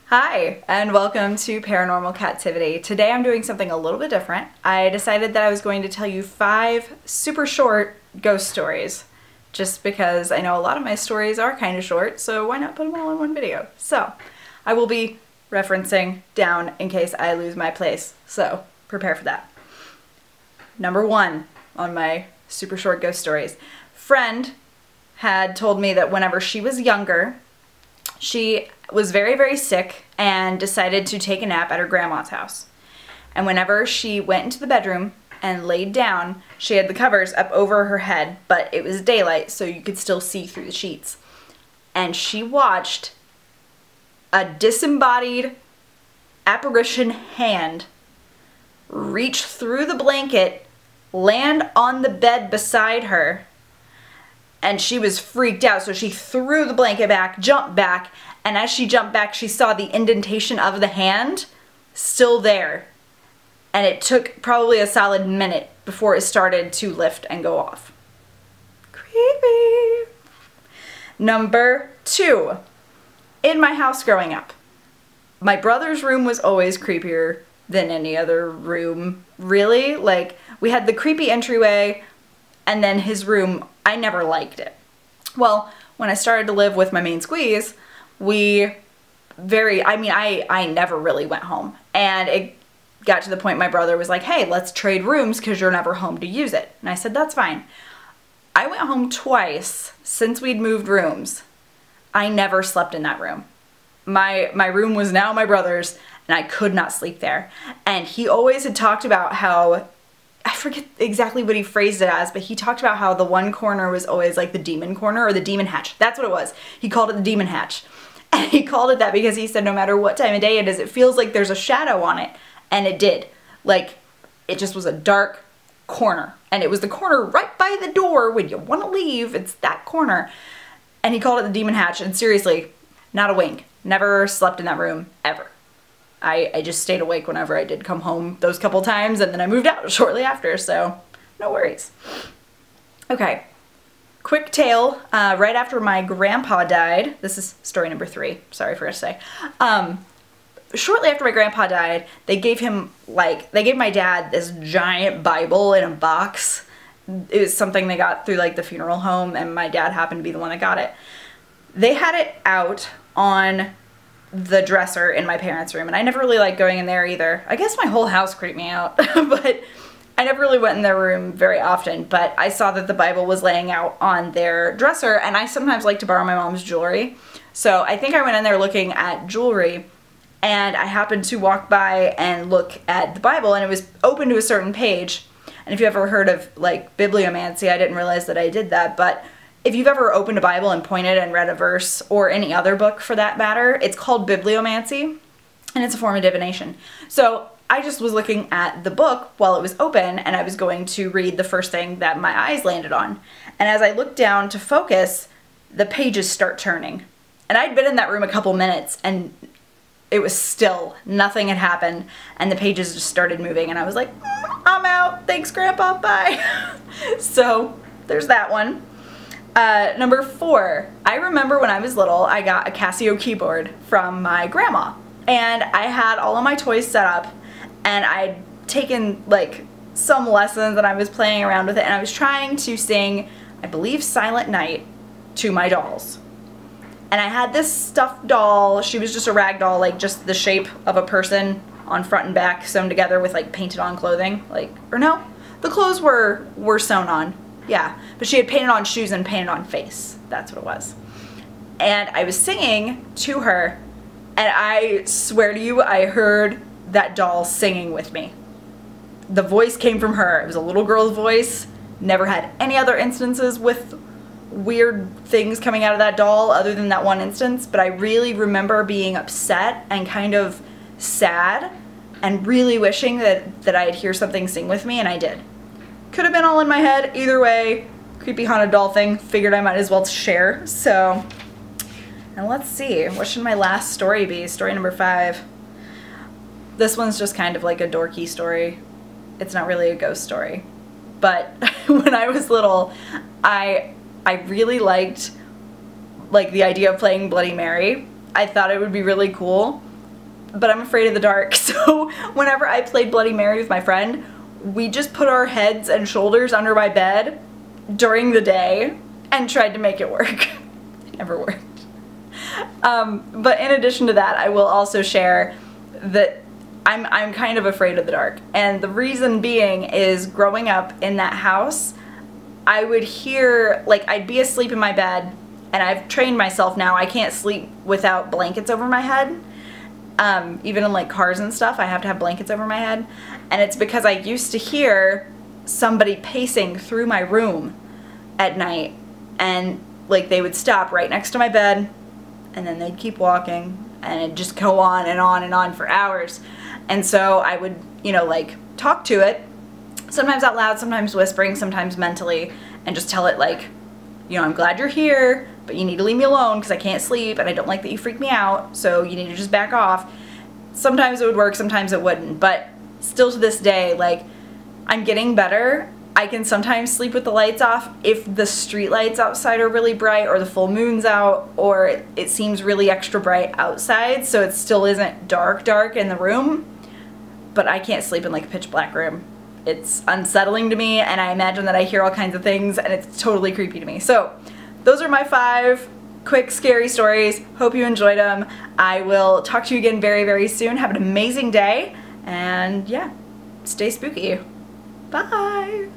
Hi, and welcome to Paranormal Captivity. Today I'm doing something a little bit different. I decided that I was going to tell you 5 super short ghost stories, just because I know a lot of my stories are kind of short, so why not put them all in one video? So, I will be referencing down in case I lose my place, so prepare for that. Number 1 on my super short ghost stories. Friend had told me that whenever she was younger, she was very, very sick and decided to take a nap at her grandma's house. And whenever she went into the bedroom and laid down, she had the covers up over her head, but it was daylight, so you could still see through the sheets. And she watched a disembodied apparition hand reach through the blanket, land on the bed beside her, and she was freaked out, so she threw the blanket back, jumped back, and as she jumped back, she saw the indentation of the hand still there. And it took probably a solid minute before it started to lift and go off. Creepy. Number 2. In my house growing up, my brother's room was always creepier than any other room, really. Like, we had the creepy entryway, and then his room, I never liked it. Well, when I started to live with my main squeeze, I never really went home. And it got to the point my brother was like, hey, let's trade rooms because you're never home to use it. And I said, that's fine. I went home twice since we'd moved rooms. I never slept in that room. My room was now my brother's, and I could not sleep there. And he always had talked about how, I forget exactly what he phrased it as, but he talked about how the one corner was always like the demon corner or the demon hatch. That's what it was. He called it the demon hatch. And he called it that because he said no matter what time of day it is, it feels like there's a shadow on it. And it did. Like, it just was a dark corner. And it was the corner right by the door when you want to leave. It's that corner. And he called it the demon hatch. And seriously, not a wink. Never slept in that room, ever. I just stayed awake whenever I did come home those couple times, and then I moved out shortly after, so no worries. Okay, quick tale. Right after my grandpa died, this is story number 3, sorry for to say. Shortly after my grandpa died, they gave my dad this giant Bible in a box. It was something they got through like the funeral home, and my dad happened to be the one that got it. They had it out on the dresser in my parents' room, and I never really liked going in there either. I guess my whole house creeped me out, but I never really went in their room very often, but I saw that the Bible was laying out on their dresser, and I sometimes like to borrow my mom's jewelry. So I think I went in there looking at jewelry, and I happened to walk by and look at the Bible, and it was open to a certain page. And if you ever heard of like bibliomancy, I didn't realize that I did that, but if you've ever opened a Bible and pointed and read a verse, or any other book for that matter, it's called bibliomancy, and it's a form of divination. So I just was looking at the book while it was open, and I was going to read the first thing that my eyes landed on. And as I looked down to focus, the pages start turning. And I'd been in that room a couple minutes, and it was still, nothing had happened, and the pages just started moving, and I was like, I'm out, thanks Grandpa, bye. So there's that one. Number 4, I remember when I was little, I got a Casio keyboard from my grandma, and I had all of my toys set up, and I'd taken like some lessons and I was playing around with it, and I was trying to sing, I believe, Silent Night to my dolls. And I had this stuffed doll. She was just a rag doll, like just the shape of a person on front and back sewn together with like painted on clothing, like, or no, the clothes were sewn on. Yeah, but she had painted on shoes and painted on face. That's what it was. And I was singing to her, and I swear to you, I heard that doll singing with me. The voice came from her. It was a little girl's voice. Never had any other instances with weird things coming out of that doll other than that one instance, but I really remember being upset and kind of sad and really wishing that I'd hear something sing with me, and I did. Could have been all in my head. Either way, creepy haunted doll thing. Figured I might as well share. So, and let's see. What should my last story be? Story number 5. This one's just kind of like a dorky story. It's not really a ghost story. But when I was little, I really liked like the idea of playing Bloody Mary. I thought it would be really cool. but I'm afraid of the dark. So whenever I played Bloody Mary with my friend, we just put our heads and shoulders under my bed during the day and tried to make it work. It never worked. But in addition to that, I will also share that I'm kind of afraid of the dark. And the reason being is growing up in that house, I would hear, like, I'd be asleep in my bed, and I've trained myself now, I can't sleep without blankets over my head. Even in like cars and stuff, I have to have blankets over my head. And it's because I used to hear somebody pacing through my room at night, and like they would stop right next to my bed and then they'd keep walking and it'd just go on and on and on for hours. And so I would, you know, like talk to it, sometimes out loud, sometimes whispering, sometimes mentally, and just tell it like, you know, I'm glad you're here, but you need to leave me alone because I can't sleep and I don't like that you freak me out, so you need to just back off. Sometimes it would work, sometimes it wouldn't, but still to this day, like, I'm getting better. I can sometimes sleep with the lights off if the street lights outside are really bright or the full moon's out or it seems really extra bright outside, so it still isn't dark in the room, but I can't sleep in like a pitch black room. It's unsettling to me, and I imagine that I hear all kinds of things, and it's totally creepy to me. So those are my 5 quick scary stories. Hope you enjoyed them. I will talk to you again very, very soon. Have an amazing day, and yeah, stay spooky. Bye!